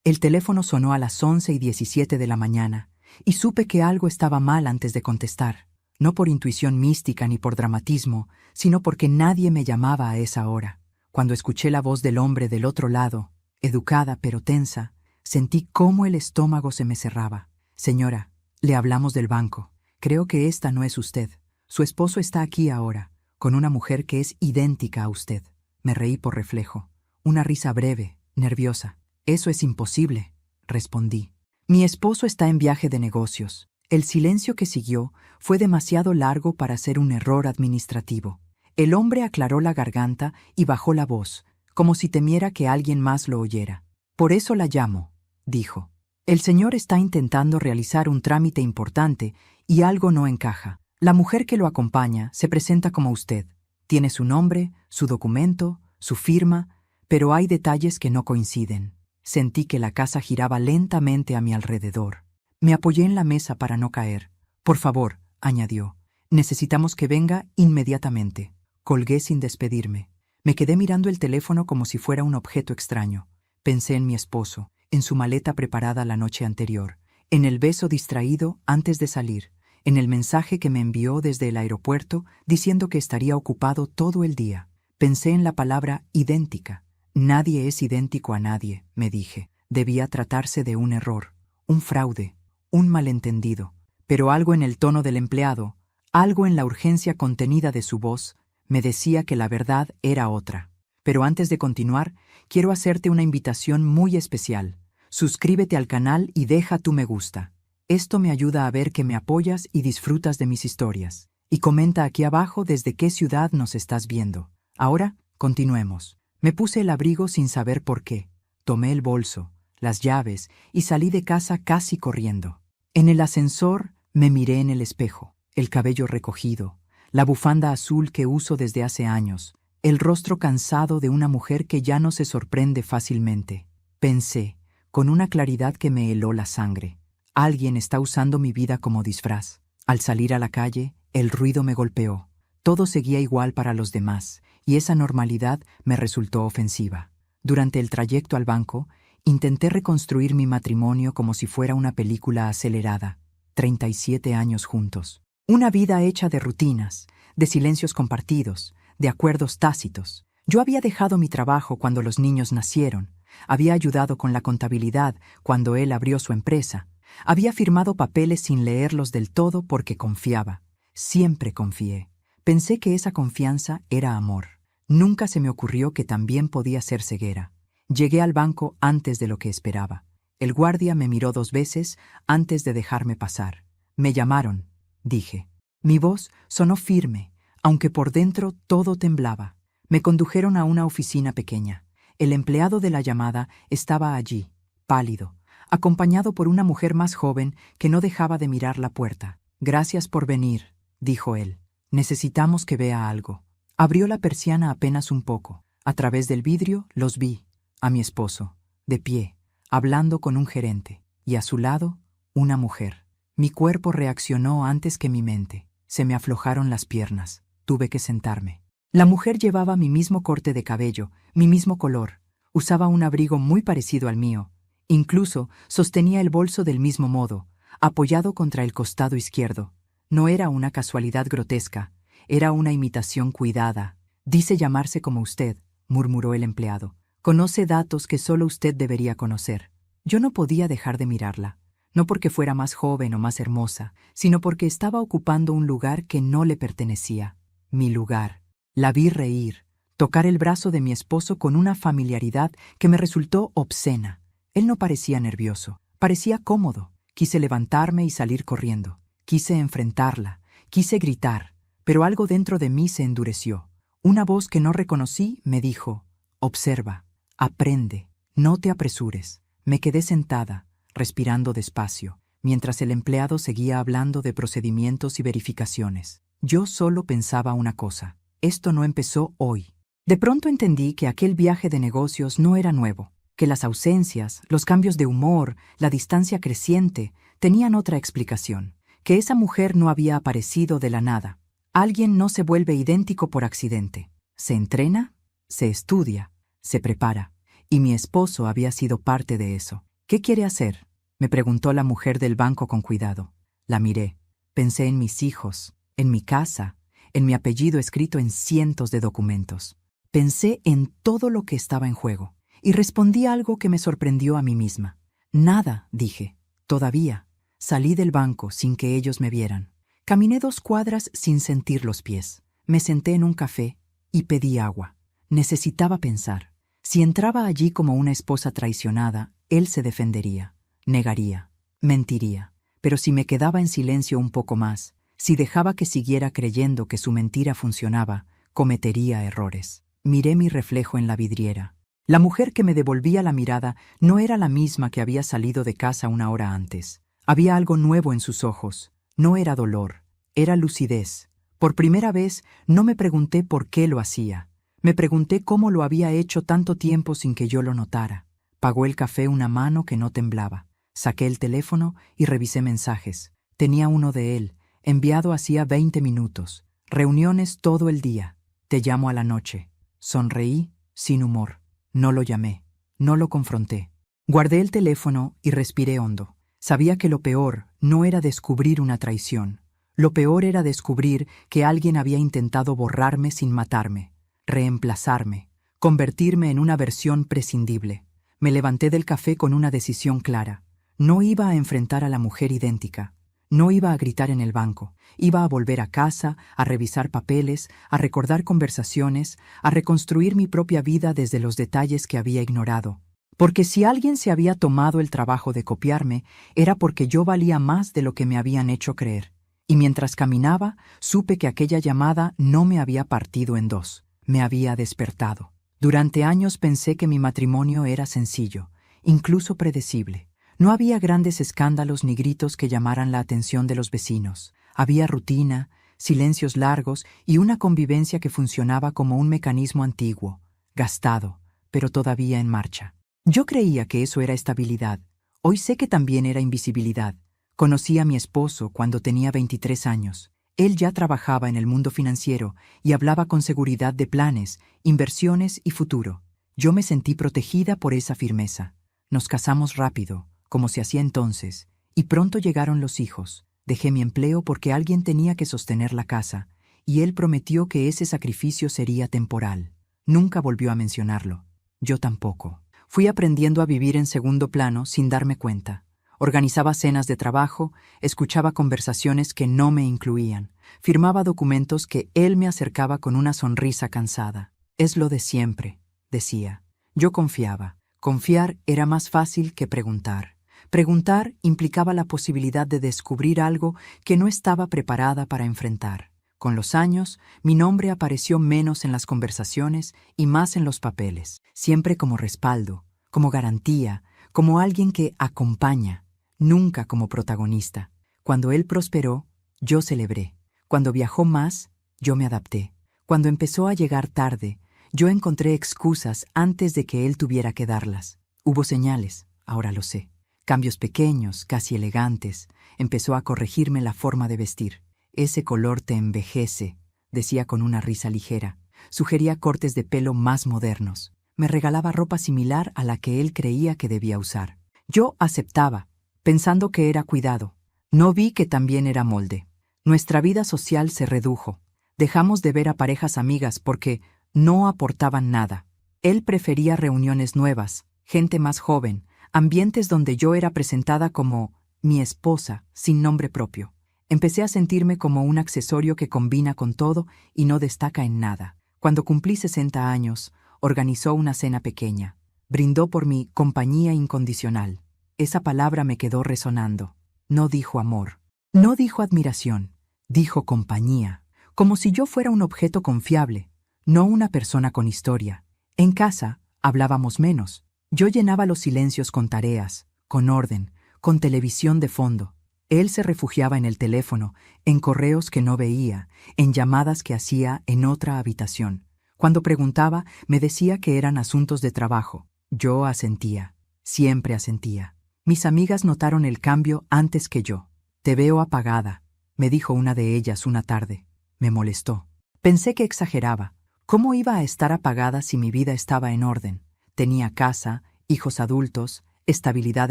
El teléfono sonó a las 11:17 de la mañana, y supe que algo estaba mal antes de contestar, no por intuición mística ni por dramatismo, sino porque nadie me llamaba a esa hora. Cuando escuché la voz del hombre del otro lado, educada pero tensa, sentí cómo el estómago se me cerraba. Señora, le hablamos del banco. Creo que esta no es usted. Su esposo está aquí ahora, con una mujer que es idéntica a usted. Me reí por reflejo. Una risa breve, nerviosa. Eso es imposible, respondí. Mi esposo está en viaje de negocios. El silencio que siguió fue demasiado largo para ser un error administrativo. El hombre aclaró la garganta y bajó la voz, como si temiera que alguien más lo oyera. Por eso la llamo, dijo. El señor está intentando realizar un trámite importante y algo no encaja. La mujer que lo acompaña se presenta como usted. Tiene su nombre, su documento, su firma, pero hay detalles que no coinciden. Sentí que la casa giraba lentamente a mi alrededor. Me apoyé en la mesa para no caer. Por favor, añadió, necesitamos que venga inmediatamente. Colgué sin despedirme. Me quedé mirando el teléfono como si fuera un objeto extraño. Pensé en mi esposo, en su maleta preparada la noche anterior, en el beso distraído antes de salir, en el mensaje que me envió desde el aeropuerto diciendo que estaría ocupado todo el día. Pensé en la palabra idéntica. Nadie es idéntico a nadie, me dije. Debía tratarse de un error, un fraude, un malentendido. Pero algo en el tono del empleado, algo en la urgencia contenida de su voz, me decía que la verdad era otra. Pero antes de continuar, quiero hacerte una invitación muy especial. Suscríbete al canal y deja tu me gusta. Esto me ayuda a ver que me apoyas y disfrutas de mis historias. Y comenta aquí abajo desde qué ciudad nos estás viendo. Ahora, continuemos. Me puse el abrigo sin saber por qué. Tomé el bolso, las llaves y salí de casa casi corriendo. En el ascensor me miré en el espejo, el cabello recogido, la bufanda azul que uso desde hace años, el rostro cansado de una mujer que ya no se sorprende fácilmente. Pensé, con una claridad que me heló la sangre. Alguien está usando mi vida como disfraz. Al salir a la calle, el ruido me golpeó. Todo seguía igual para los demás, y esa normalidad me resultó ofensiva. Durante el trayecto al banco, intenté reconstruir mi matrimonio como si fuera una película acelerada. 37 años juntos. Una vida hecha de rutinas, de silencios compartidos, de acuerdos tácitos. Yo había dejado mi trabajo cuando los niños nacieron. Había ayudado con la contabilidad cuando él abrió su empresa. Había firmado papeles sin leerlos del todo porque confiaba. Siempre confié. Pensé que esa confianza era amor. Nunca se me ocurrió que también podía ser ceguera. Llegué al banco antes de lo que esperaba. El guardia me miró 2 veces antes de dejarme pasar. Me llamaron, dije. Mi voz sonó firme, aunque por dentro todo temblaba. Me condujeron a una oficina pequeña. El empleado de la llamada estaba allí, pálido, acompañado por una mujer más joven que no dejaba de mirar la puerta. Gracias por venir, dijo él. Necesitamos que vea algo. Abrió la persiana apenas un poco. A través del vidrio los vi, a mi esposo, de pie, hablando con un gerente, y a su lado, una mujer. Mi cuerpo reaccionó antes que mi mente. Se me aflojaron las piernas. Tuve que sentarme. La mujer llevaba mi mismo corte de cabello, mi mismo color. Usaba un abrigo muy parecido al mío. Incluso sostenía el bolso del mismo modo, apoyado contra el costado izquierdo. No era una casualidad grotesca, era una imitación cuidada. Dice llamarse como usted, murmuró el empleado. Conoce datos que solo usted debería conocer. Yo no podía dejar de mirarla, no porque fuera más joven o más hermosa, sino porque estaba ocupando un lugar que no le pertenecía. Mi lugar. La vi reír, tocar el brazo de mi esposo con una familiaridad que me resultó obscena. Él no parecía nervioso, parecía cómodo. Quise levantarme y salir corriendo. Quise enfrentarla, quise gritar, pero algo dentro de mí se endureció. Una voz que no reconocí me dijo, observa, aprende, no te apresures. Me quedé sentada, respirando despacio, mientras el empleado seguía hablando de procedimientos y verificaciones. Yo solo pensaba una cosa, esto no empezó hoy. De pronto entendí que aquel viaje de negocios no era nuevo, que las ausencias, los cambios de humor, la distancia creciente, tenían otra explicación, que esa mujer no había aparecido de la nada. Alguien no se vuelve idéntico por accidente. Se entrena, se estudia, se prepara, y mi esposo había sido parte de eso. ¿Qué quiere hacer?, me preguntó la mujer del banco con cuidado. La miré. Pensé en mis hijos, en mi casa, en mi apellido escrito en cientos de documentos. Pensé en todo lo que estaba en juego, y respondí algo que me sorprendió a mí misma. Nada, dije. Todavía. Salí del banco sin que ellos me vieran. Caminé 2 cuadras sin sentir los pies. Me senté en un café y pedí agua. Necesitaba pensar. Si entraba allí como una esposa traicionada, él se defendería, negaría, mentiría. Pero si me quedaba en silencio un poco más, si dejaba que siguiera creyendo que su mentira funcionaba, cometería errores. Miré mi reflejo en la vidriera. La mujer que me devolvía la mirada no era la misma que había salido de casa 1 hora antes. Había algo nuevo en sus ojos. No era dolor, era lucidez. Por primera vez no me pregunté por qué lo hacía. Me pregunté cómo lo había hecho tanto tiempo sin que yo lo notara. Pagó el café una mano que no temblaba. Saqué el teléfono y revisé mensajes. Tenía uno de él, enviado hacía 20 minutos. Reuniones todo el día. Te llamo a la noche. Sonreí, sin humor. No lo llamé. No lo confronté. Guardé el teléfono y respiré hondo. Sabía que lo peor no era descubrir una traición. Lo peor era descubrir que alguien había intentado borrarme sin matarme, reemplazarme, convertirme en una versión prescindible. Me levanté del café con una decisión clara. No iba a enfrentar a la mujer idéntica. No iba a gritar en el banco. Iba a volver a casa, a revisar papeles, a recordar conversaciones, a reconstruir mi propia vida desde los detalles que había ignorado. Porque si alguien se había tomado el trabajo de copiarme, era porque yo valía más de lo que me habían hecho creer. Y mientras caminaba, supe que aquella llamada no me había partido en 2. Me había despertado. Durante años pensé que mi matrimonio era sencillo, incluso predecible. No había grandes escándalos ni gritos que llamaran la atención de los vecinos. Había rutina, silencios largos y una convivencia que funcionaba como un mecanismo antiguo, gastado, pero todavía en marcha. Yo creía que eso era estabilidad. Hoy sé que también era invisibilidad. Conocí a mi esposo cuando tenía 23 años. Él ya trabajaba en el mundo financiero y hablaba con seguridad de planes, inversiones y futuro. Yo me sentí protegida por esa firmeza. Nos casamos rápido, como se hacía entonces, y pronto llegaron los hijos. Dejé mi empleo porque alguien tenía que sostener la casa, y él prometió que ese sacrificio sería temporal. Nunca volvió a mencionarlo. Yo tampoco. Fui aprendiendo a vivir en segundo plano sin darme cuenta. Organizaba cenas de trabajo, escuchaba conversaciones que no me incluían, firmaba documentos que él me acercaba con una sonrisa cansada. Es lo de siempre, decía. Yo confiaba. Confiar era más fácil que preguntar. Preguntar implicaba la posibilidad de descubrir algo que no estaba preparada para enfrentar. Con los años, mi nombre apareció menos en las conversaciones y más en los papeles, siempre como respaldo, como garantía, como alguien que acompaña, nunca como protagonista. Cuando él prosperó, yo celebré. Cuando viajó más, yo me adapté. Cuando empezó a llegar tarde, yo encontré excusas antes de que él tuviera que darlas. Hubo señales, ahora lo sé. Cambios pequeños, casi elegantes. Empezó a corregirme la forma de vestir. Ese color te envejece, decía con una risa ligera. Sugería cortes de pelo más modernos. Me regalaba ropa similar a la que él creía que debía usar. Yo aceptaba, pensando que era cuidado. No vi que también era molde. Nuestra vida social se redujo. Dejamos de ver a parejas amigas porque no aportaban nada. Él prefería reuniones nuevas, gente más joven, ambientes donde yo era presentada como mi esposa, sin nombre propio. Empecé a sentirme como un accesorio que combina con todo y no destaca en nada. Cuando cumplí 60 años, organizó una cena pequeña. Brindó por mi compañía incondicional. Esa palabra me quedó resonando. No dijo amor. No dijo admiración. Dijo compañía. Como si yo fuera un objeto confiable, no una persona con historia. En casa, hablábamos menos. Yo llenaba los silencios con tareas, con orden, con televisión de fondo. Él se refugiaba en el teléfono, en correos que no veía, en llamadas que hacía en otra habitación. Cuando preguntaba, me decía que eran asuntos de trabajo. Yo asentía, siempre asentía. Mis amigas notaron el cambio antes que yo. Te veo apagada, me dijo una de ellas una tarde. Me molestó. Pensé que exageraba. ¿Cómo iba a estar apagada si mi vida estaba en orden? Tenía casa, hijos adultos, estabilidad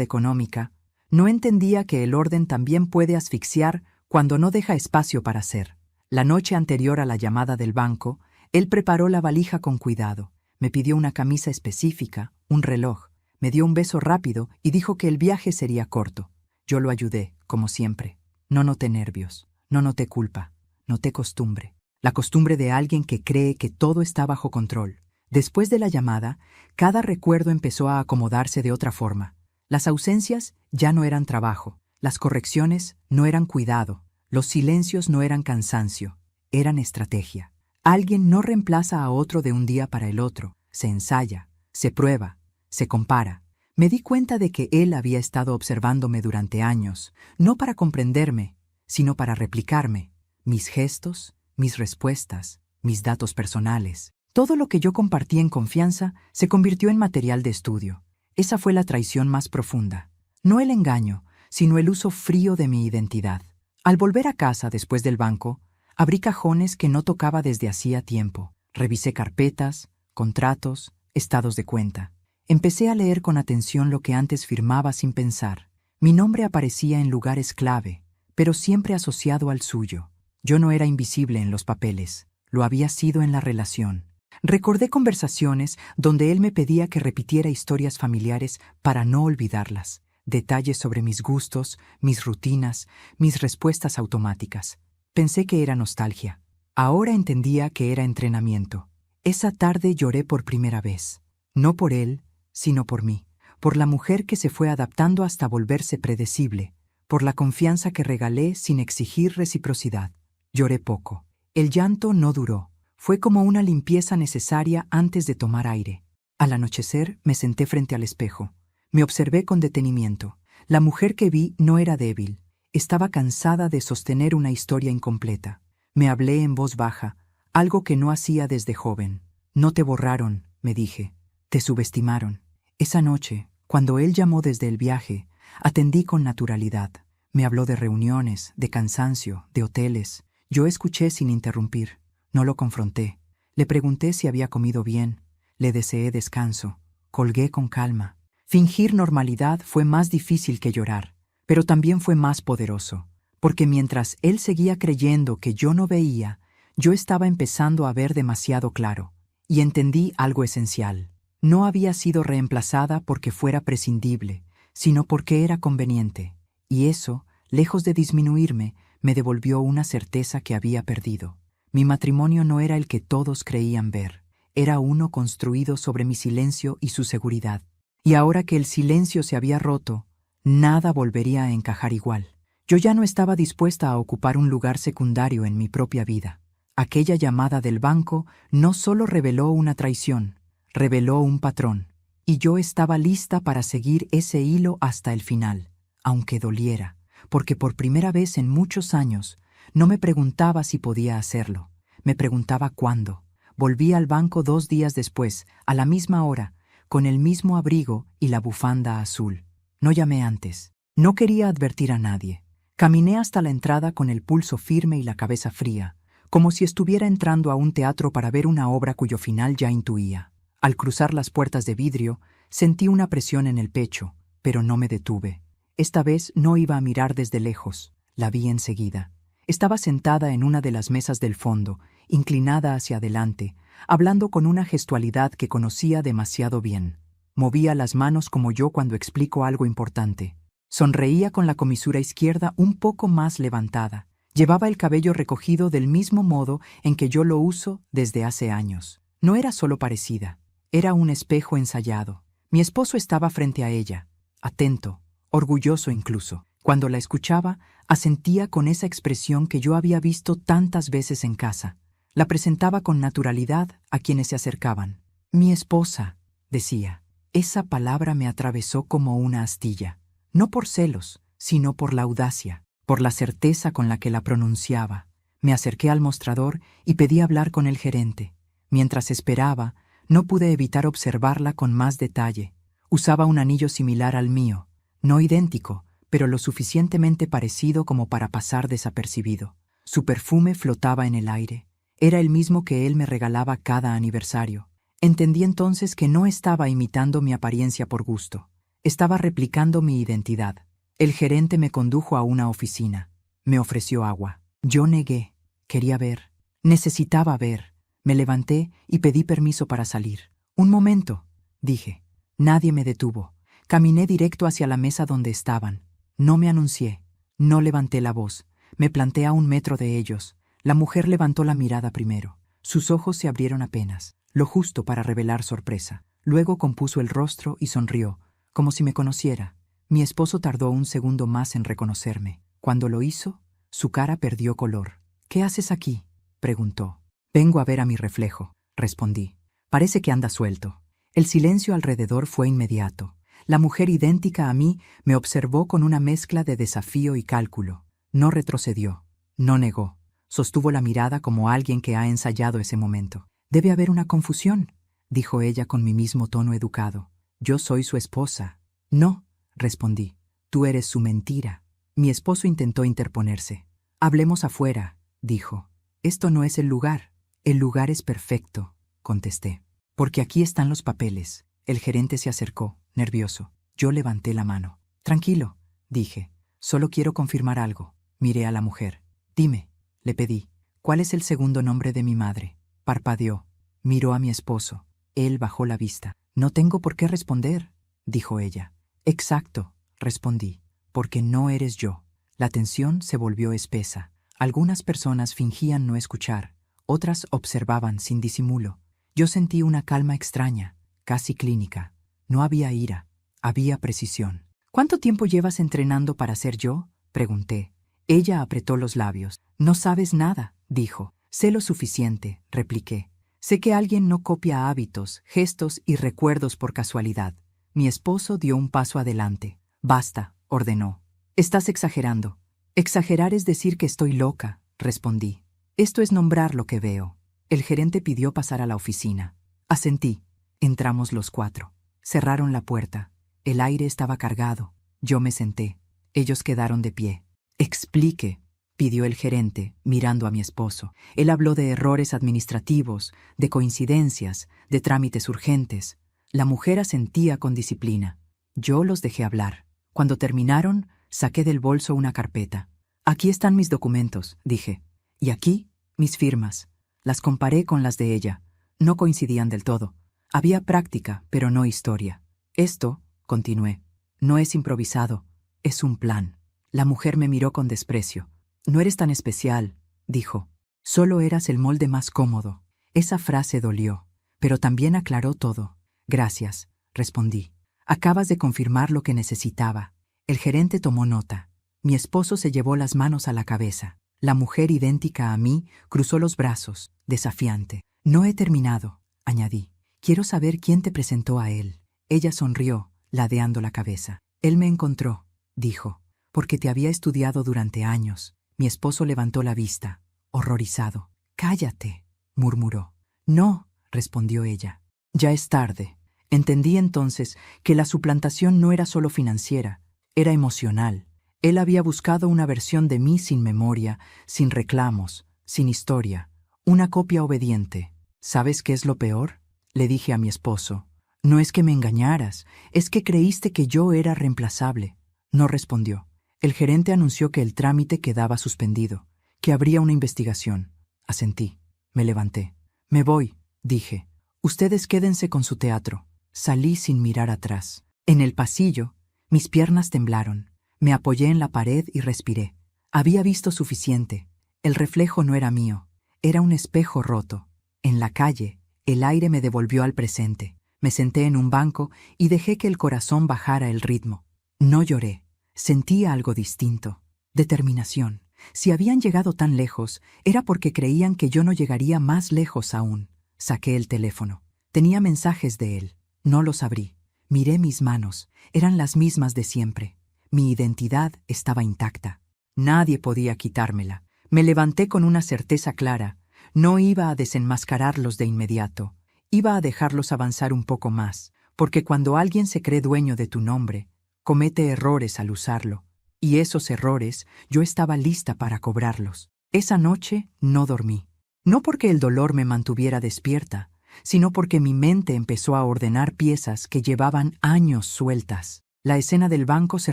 económica. No entendía que el orden también puede asfixiar cuando no deja espacio para ser. La noche anterior a la llamada del banco, él preparó la valija con cuidado. Me pidió una camisa específica, un reloj, me dio un beso rápido y dijo que el viaje sería corto. Yo lo ayudé, como siempre. No noté nervios, no noté culpa, noté costumbre. La costumbre de alguien que cree que todo está bajo control. Después de la llamada, cada recuerdo empezó a acomodarse de otra forma. Las ausencias ya no eran trabajo, las correcciones no eran cuidado, los silencios no eran cansancio, eran estrategia. Alguien no reemplaza a otro de un día para el otro, se ensaya, se prueba, se compara. Me di cuenta de que él había estado observándome durante años, no para comprenderme, sino para replicarme, mis gestos, mis respuestas, mis datos personales. Todo lo que yo compartí en confianza se convirtió en material de estudio. Esa fue la traición más profunda. No el engaño, sino el uso frío de mi identidad. Al volver a casa después del banco, abrí cajones que no tocaba desde hacía tiempo. Revisé carpetas, contratos, estados de cuenta. Empecé a leer con atención lo que antes firmaba sin pensar. Mi nombre aparecía en lugares clave, pero siempre asociado al suyo. Yo no era invisible en los papeles, lo había sido en la relación. Recordé conversaciones donde él me pedía que repitiera historias familiares para no olvidarlas, detalles sobre mis gustos, mis rutinas, mis respuestas automáticas. Pensé que era nostalgia. Ahora entendía que era entrenamiento. Esa tarde lloré por primera vez, no por él, sino por mí, por la mujer que se fue adaptando hasta volverse predecible, por la confianza que regalé sin exigir reciprocidad. Lloré poco. El llanto no duró. Fue como una limpieza necesaria antes de tomar aire. Al anochecer me senté frente al espejo. Me observé con detenimiento. La mujer que vi no era débil. Estaba cansada de sostener una historia incompleta. Me hablé en voz baja, algo que no hacía desde joven. No te borraron, me dije. Te subestimaron. Esa noche, cuando él llamó desde el viaje, atendí con naturalidad. Me habló de reuniones, de cansancio, de hoteles. Yo escuché sin interrumpir. No lo confronté. Le pregunté si había comido bien. Le deseé descanso. Colgué con calma. Fingir normalidad fue más difícil que llorar, pero también fue más poderoso, porque mientras él seguía creyendo que yo no veía, yo estaba empezando a ver demasiado claro. Y entendí algo esencial. No había sido reemplazada porque fuera prescindible, sino porque era conveniente. Y eso, lejos de disminuirme, me devolvió una certeza que había perdido. Mi matrimonio no era el que todos creían ver. Era uno construido sobre mi silencio y su seguridad. Y ahora que el silencio se había roto, nada volvería a encajar igual. Yo ya no estaba dispuesta a ocupar un lugar secundario en mi propia vida. Aquella llamada del banco no solo reveló una traición, reveló un patrón. Y yo estaba lista para seguir ese hilo hasta el final, aunque doliera, porque por primera vez en muchos años no me preguntaba si podía hacerlo. Me preguntaba cuándo. Volví al banco 2 días después, a la misma hora, con el mismo abrigo y la bufanda azul. No llamé antes. No quería advertir a nadie. Caminé hasta la entrada con el pulso firme y la cabeza fría, como si estuviera entrando a un teatro para ver una obra cuyo final ya intuía. Al cruzar las puertas de vidrio, sentí una presión en el pecho, pero no me detuve. Esta vez no iba a mirar desde lejos. La vi enseguida. Estaba sentada en una de las mesas del fondo, inclinada hacia adelante, hablando con una gestualidad que conocía demasiado bien. Movía las manos como yo cuando explico algo importante. Sonreía con la comisura izquierda un poco más levantada. Llevaba el cabello recogido del mismo modo en que yo lo uso desde hace años. No era solo parecida, era un espejo ensayado. Mi esposo estaba frente a ella, atento, orgulloso incluso. Cuando la escuchaba, asentía con esa expresión que yo había visto tantas veces en casa. La presentaba con naturalidad a quienes se acercaban. Mi esposa, decía. Esa palabra me atravesó como una astilla. No por celos, sino por la audacia, por la certeza con la que la pronunciaba. Me acerqué al mostrador y pedí hablar con el gerente. Mientras esperaba, no pude evitar observarla con más detalle. Usaba un anillo similar al mío, no idéntico, pero lo suficientemente parecido como para pasar desapercibido. Su perfume flotaba en el aire. Era el mismo que él me regalaba cada aniversario. Entendí entonces que no estaba imitando mi apariencia por gusto. Estaba replicando mi identidad. El gerente me condujo a una oficina. Me ofreció agua. Yo negué. Quería ver. Necesitaba ver. Me levanté y pedí permiso para salir. Un momento, dije. Nadie me detuvo. Caminé directo hacia la mesa donde estaban. No me anuncié. No levanté la voz. Me planté a 1 metro de ellos. La mujer levantó la mirada primero. Sus ojos se abrieron apenas, lo justo para revelar sorpresa. Luego compuso el rostro y sonrió, como si me conociera. Mi esposo tardó un segundo más en reconocerme. Cuando lo hizo, su cara perdió color. «¿Qué haces aquí?», preguntó. «Vengo a ver a mi reflejo», respondí. «Parece que anda suelto». El silencio alrededor fue inmediato. La mujer idéntica a mí me observó con una mezcla de desafío y cálculo. No retrocedió, no negó. Sostuvo la mirada como alguien que ha ensayado ese momento. «Debe haber una confusión», dijo ella con mi mismo tono educado. «Yo soy su esposa». «No», respondí. «Tú eres su mentira». Mi esposo intentó interponerse. «Hablemos afuera», dijo. «Esto no es el lugar». «El lugar es perfecto», contesté. «Porque aquí están los papeles». El gerente se acercó, nervioso. Yo levanté la mano. «Tranquilo», dije. «Solo quiero confirmar algo». Miré a la mujer. «Dime», le pedí. «¿Cuál es el segundo nombre de mi madre?» Parpadeó. Miró a mi esposo. Él bajó la vista. «No tengo por qué responder», dijo ella. «Exacto», respondí. «Porque no eres yo». La tensión se volvió espesa. Algunas personas fingían no escuchar. Otras observaban sin disimulo. Yo sentí una calma extraña, casi clínica. No había ira, había precisión. «¿Cuánto tiempo llevas entrenando para ser yo?», pregunté. Ella apretó los labios. «No sabes nada», dijo. «Sé lo suficiente», repliqué. «Sé que alguien no copia hábitos, gestos y recuerdos por casualidad». Mi esposo dio un paso adelante. «Basta», ordenó. «Estás exagerando». «Exagerar es decir que estoy loca», respondí. «Esto es nombrar lo que veo». El gerente pidió pasar a la oficina. Asentí. Entramos los 4. Cerraron la puerta. El aire estaba cargado. Yo me senté. Ellos quedaron de pie. «Explique», pidió el gerente, mirando a mi esposo. Él habló de errores administrativos, de coincidencias, de trámites urgentes. La mujer asentía con disciplina. Yo los dejé hablar. Cuando terminaron, saqué del bolso una carpeta. «Aquí están mis documentos», dije. «Y aquí, mis firmas». Las comparé con las de ella. No coincidían del todo. Había práctica, pero no historia. «Esto», continué, «no es improvisado, es un plan». La mujer me miró con desprecio. «No eres tan especial», dijo. «Solo eras el molde más cómodo». Esa frase dolió, pero también aclaró todo. «Gracias», respondí. «Acabas de confirmar lo que necesitaba». El gerente tomó nota. Mi esposo se llevó las manos a la cabeza. La mujer idéntica a mí cruzó los brazos, desafiante. «No he terminado», añadí. «Quiero saber quién te presentó a él». Ella sonrió, ladeando la cabeza. «Él me encontró», dijo, «porque te había estudiado durante años». Mi esposo levantó la vista, horrorizado. «Cállate», murmuró. «No», respondió ella. «Ya es tarde». Entendí entonces que la suplantación no era solo financiera, era emocional. Él había buscado una versión de mí sin memoria, sin reclamos, sin historia, una copia obediente. «¿Sabes qué es lo peor?», le dije a mi esposo. «No es que me engañaras, es que creíste que yo era reemplazable». No respondió. El gerente anunció que el trámite quedaba suspendido, que habría una investigación. Asentí. Me levanté. «Me voy», dije. «Ustedes quédense con su teatro». Salí sin mirar atrás. En el pasillo, mis piernas temblaron. Me apoyé en la pared y respiré. Había visto suficiente. El reflejo no era mío, era un espejo roto. En la calle, el aire me devolvió al presente. Me senté en un banco y dejé que el corazón bajara el ritmo. No lloré. Sentía algo distinto. Determinación. Si habían llegado tan lejos, era porque creían que yo no llegaría más lejos aún. Saqué el teléfono. Tenía mensajes de él. No los abrí. Miré mis manos. Eran las mismas de siempre. Mi identidad estaba intacta. Nadie podía quitármela. Me levanté con una certeza clara. No iba a desenmascararlos de inmediato. Iba a dejarlos avanzar un poco más, porque cuando alguien se cree dueño de tu nombre, comete errores al usarlo. Y esos errores yo estaba lista para cobrarlos. Esa noche no dormí. No porque el dolor me mantuviera despierta, sino porque mi mente empezó a ordenar piezas que llevaban años sueltas. La escena del banco se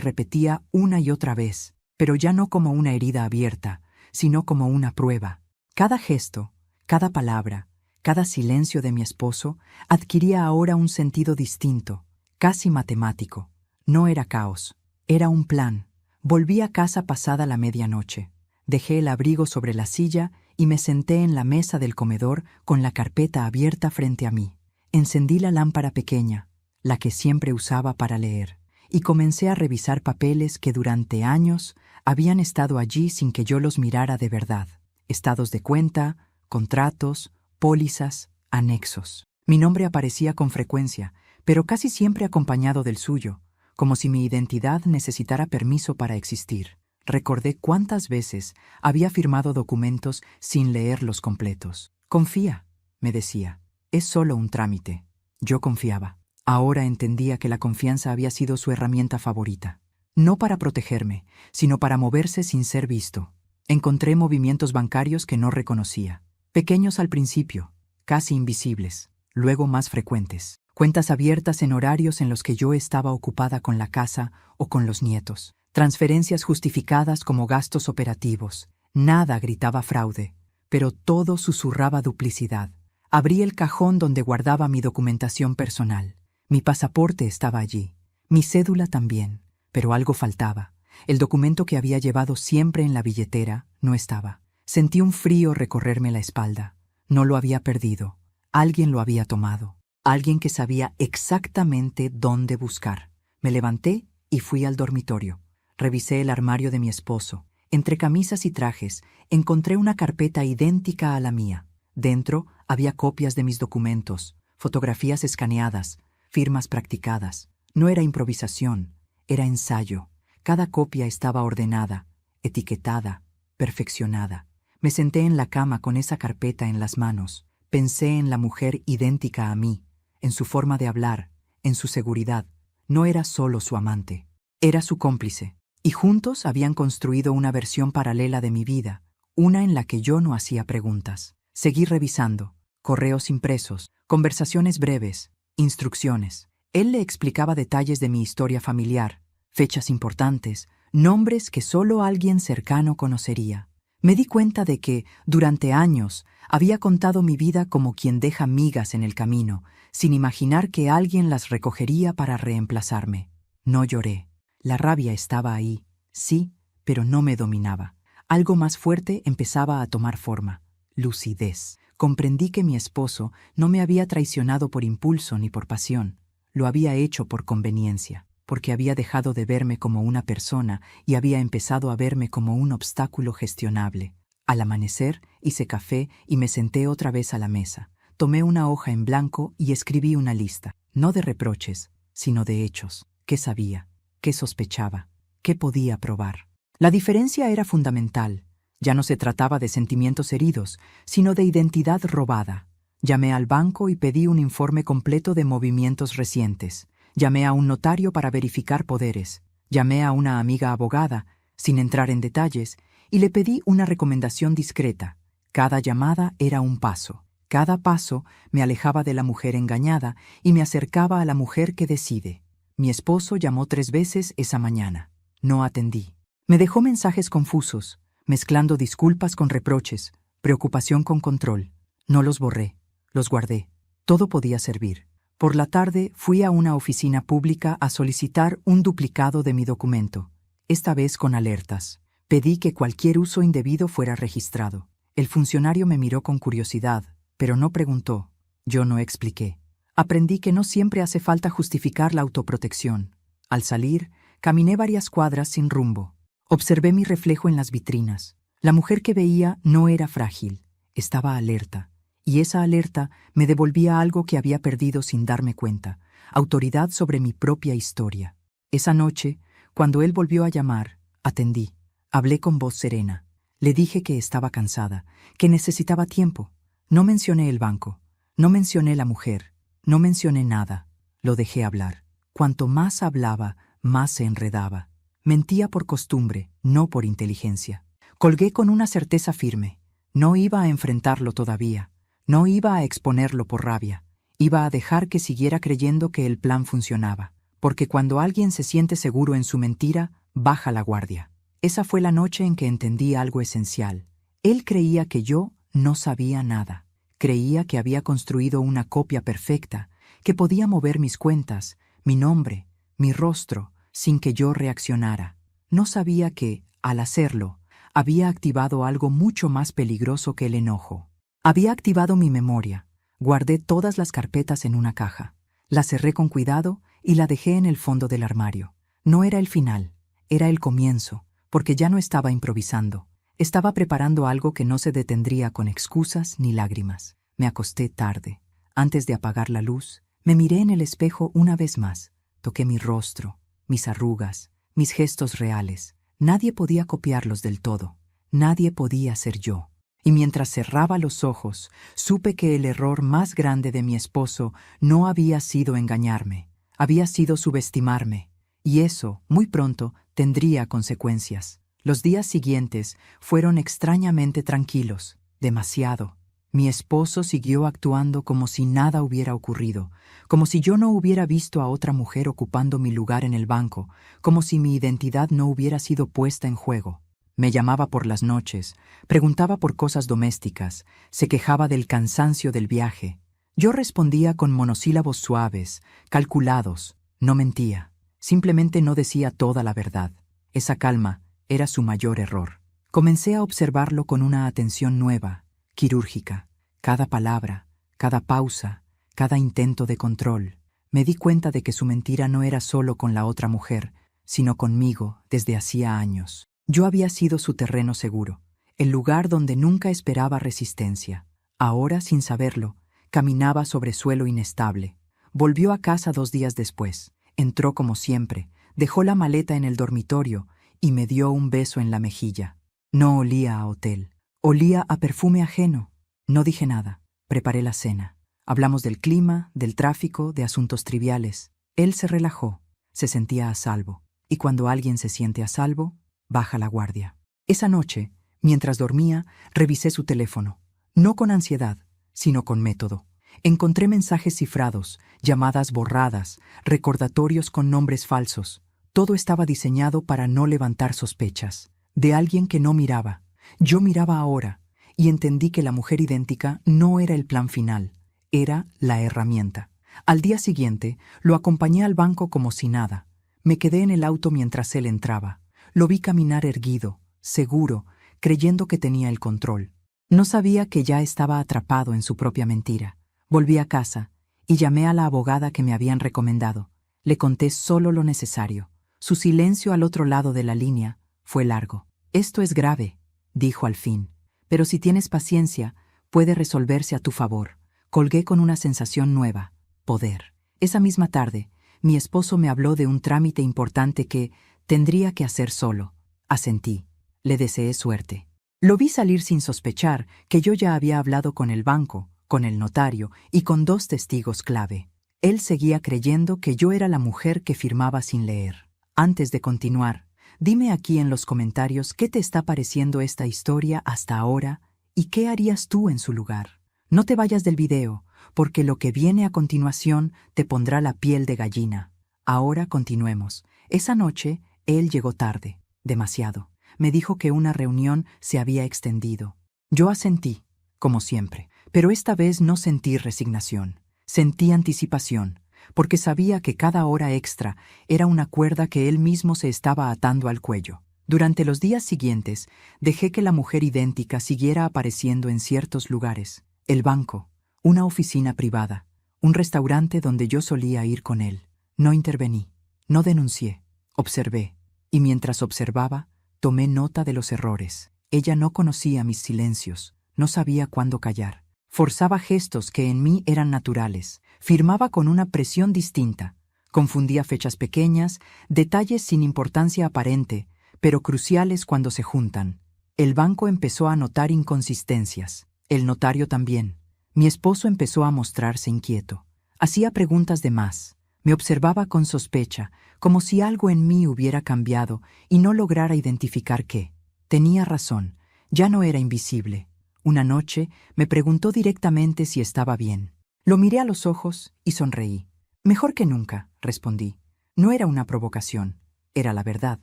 repetía una y otra vez, pero ya no como una herida abierta, sino como una prueba. Cada gesto, cada palabra, cada silencio de mi esposo adquiría ahora un sentido distinto, casi matemático. No era caos, era un plan. Volví a casa pasada la medianoche. Dejé el abrigo sobre la silla y me senté en la mesa del comedor con la carpeta abierta frente a mí. Encendí la lámpara pequeña, la que siempre usaba para leer, y comencé a revisar papeles que durante años habían estado allí sin que yo los mirara de verdad. Estados de cuenta, contratos, pólizas, anexos. Mi nombre aparecía con frecuencia, pero casi siempre acompañado del suyo, como si mi identidad necesitara permiso para existir. Recordé cuántas veces había firmado documentos sin leerlos completos. Confía, me decía, es solo un trámite. Yo confiaba. Ahora entendía que la confianza había sido su herramienta favorita. No para protegerme, sino para moverse sin ser visto. Encontré movimientos bancarios que no reconocía. Pequeños al principio, casi invisibles, luego más frecuentes. Cuentas abiertas en horarios en los que yo estaba ocupada con la casa o con los nietos. Transferencias justificadas como gastos operativos. Nada gritaba fraude, pero todo susurraba duplicidad. Abrí el cajón donde guardaba mi documentación personal. Mi pasaporte estaba allí, mi cédula también, pero algo faltaba. El documento que había llevado siempre en la billetera no estaba. Sentí un frío recorrerme la espalda. No lo había perdido. Alguien lo había tomado. Alguien que sabía exactamente dónde buscar. Me levanté y fui al dormitorio. Revisé el armario de mi esposo. Entre camisas y trajes encontré una carpeta idéntica a la mía. Dentro había copias de mis documentos, fotografías escaneadas, firmas practicadas. No era improvisación, era ensayo. Cada copia estaba ordenada, etiquetada, perfeccionada. Me senté en la cama con esa carpeta en las manos. Pensé en la mujer idéntica a mí, en su forma de hablar, en su seguridad. No era solo su amante, era su cómplice. Y juntos habían construido una versión paralela de mi vida, una en la que yo no hacía preguntas. Seguí revisando, correos impresos, conversaciones breves, instrucciones. Él le explicaba detalles de mi historia familiar, fechas importantes, nombres que solo alguien cercano conocería. Me di cuenta de que, durante años, había contado mi vida como quien deja migas en el camino, sin imaginar que alguien las recogería para reemplazarme. No lloré. La rabia estaba ahí, sí, pero no me dominaba. Algo más fuerte empezaba a tomar forma. Lucidez. Comprendí que mi esposo no me había traicionado por impulso ni por pasión. Lo había hecho por conveniencia, porque había dejado de verme como una persona y había empezado a verme como un obstáculo gestionable. Al amanecer hice café y me senté otra vez a la mesa. Tomé una hoja en blanco y escribí una lista, no de reproches, sino de hechos. ¿Qué sabía? ¿Qué sospechaba? ¿Qué podía probar? La diferencia era fundamental. Ya no se trataba de sentimientos heridos, sino de identidad robada. Llamé al banco y pedí un informe completo de movimientos recientes. Llamé a un notario para verificar poderes. Llamé a una amiga abogada, sin entrar en detalles, y le pedí una recomendación discreta. Cada llamada era un paso. Cada paso me alejaba de la mujer engañada y me acercaba a la mujer que decide. Mi esposo llamó 3 veces esa mañana. No atendí. Me dejó mensajes confusos, mezclando disculpas con reproches, preocupación con control. No los borré, los guardé. Todo podía servir. Por la tarde fui a una oficina pública a solicitar un duplicado de mi documento, esta vez con alertas. Pedí que cualquier uso indebido fuera registrado. El funcionario me miró con curiosidad, pero no preguntó. Yo no expliqué. Aprendí que no siempre hace falta justificar la autoprotección. Al salir, caminé varias cuadras sin rumbo. Observé mi reflejo en las vitrinas. La mujer que veía no era frágil, estaba alerta. Y esa alerta me devolvía algo que había perdido sin darme cuenta, autoridad sobre mi propia historia. Esa noche, cuando él volvió a llamar, atendí. Hablé con voz serena. Le dije que estaba cansada, que necesitaba tiempo. No mencioné el banco, no mencioné la mujer, no mencioné nada. Lo dejé hablar. Cuanto más hablaba, más se enredaba. Mentía por costumbre, no por inteligencia. Colgué con una certeza firme. No iba a enfrentarlo todavía. No iba a exponerlo por rabia. Iba a dejar que siguiera creyendo que el plan funcionaba. porque cuando alguien se siente seguro en su mentira, baja la guardia. Esa fue la noche en que entendí algo esencial. Él creía que yo no sabía nada. Creía que había construido una copia perfecta, que podía mover mis cuentas, mi nombre, mi rostro, sin que yo reaccionara. No sabía que, al hacerlo, había activado algo mucho más peligroso que el enojo. Había activado mi memoria. Guardé todas las carpetas en una caja. La cerré con cuidado y la dejé en el fondo del armario. No era el final, era el comienzo, porque ya no estaba improvisando. Estaba preparando algo que no se detendría con excusas ni lágrimas. Me acosté tarde. Antes de apagar la luz, me miré en el espejo una vez más. Toqué mi rostro, mis arrugas, mis gestos reales. Nadie podía copiarlos del todo. Nadie podía ser yo. Y mientras cerraba los ojos, supe que el error más grande de mi esposo no había sido engañarme, había sido subestimarme. Y eso, muy pronto, tendría consecuencias. Los días siguientes fueron extrañamente tranquilos, demasiado. Mi esposo siguió actuando como si nada hubiera ocurrido, como si yo no hubiera visto a otra mujer ocupando mi lugar en el banco, como si mi identidad no hubiera sido puesta en juego. Me llamaba por las noches, preguntaba por cosas domésticas, se quejaba del cansancio del viaje. Yo respondía con monosílabos suaves, calculados, no mentía. Simplemente no decía toda la verdad. Esa calma era su mayor error. Comencé a observarlo con una atención nueva, quirúrgica. Cada palabra, cada pausa, cada intento de control. Me di cuenta de que su mentira no era solo con la otra mujer, sino conmigo desde hacía años. Yo había sido su terreno seguro, el lugar donde nunca esperaba resistencia. Ahora, sin saberlo, caminaba sobre suelo inestable. Volvió a casa 2 días después. Entró como siempre, dejó la maleta en el dormitorio y me dio un beso en la mejilla. No olía a hotel, olía a perfume ajeno. No dije nada. Preparé la cena. Hablamos del clima, del tráfico, de asuntos triviales. Él se relajó, se sentía a salvo. Y cuando alguien se siente a salvo, baja la guardia. Esa noche, mientras dormía, revisé su teléfono. No con ansiedad, sino con método. Encontré mensajes cifrados, llamadas borradas, recordatorios con nombres falsos. Todo estaba diseñado para no levantar sospechas. De alguien que no miraba. Yo miraba ahora, y entendí que la mujer idéntica no era el plan final, era la herramienta. Al día siguiente, lo acompañé al banco como si nada. Me quedé en el auto mientras él entraba. Lo vi caminar erguido, seguro, creyendo que tenía el control. No sabía que ya estaba atrapado en su propia mentira. Volví a casa y llamé a la abogada que me habían recomendado. Le conté solo lo necesario. Su silencio al otro lado de la línea fue largo. «Esto es grave», dijo al fin, «pero si tienes paciencia, puede resolverse a tu favor». Colgué con una sensación nueva, poder. Esa misma tarde, mi esposo me habló de un trámite importante que tendría que hacer solo. Asentí. Le deseé suerte. Lo vi salir sin sospechar que yo ya había hablado con el banco, con el notario y con 2 testigos clave. Él seguía creyendo que yo era la mujer que firmaba sin leer. Antes de continuar, dime aquí en los comentarios qué te está pareciendo esta historia hasta ahora y qué harías tú en su lugar. No te vayas del video, porque lo que viene a continuación te pondrá la piel de gallina. Ahora continuemos. Esa noche, él llegó tarde, demasiado. Me dijo que una reunión se había extendido. Yo asentí, como siempre, pero esta vez no sentí resignación. Sentí anticipación, porque sabía que cada hora extra era una cuerda que él mismo se estaba atando al cuello. Durante los días siguientes, dejé que la mujer idéntica siguiera apareciendo en ciertos lugares. El banco, una oficina privada, un restaurante donde yo solía ir con él. No intervení, no denuncié, observé, y mientras observaba, tomé nota de los errores. Ella no conocía mis silencios, no sabía cuándo callar. Forzaba gestos que en mí eran naturales, firmaba con una presión distinta, confundía fechas pequeñas, detalles sin importancia aparente, pero cruciales cuando se juntan. El banco empezó a notar inconsistencias, el notario también. Mi esposo empezó a mostrarse inquieto. Hacía preguntas de más, me observaba con sospecha, como si algo en mí hubiera cambiado y no lograra identificar qué. Tenía razón, ya no era invisible. Una noche me preguntó directamente si estaba bien. Lo miré a los ojos y sonreí. «Mejor que nunca», respondí. No era una provocación, era la verdad.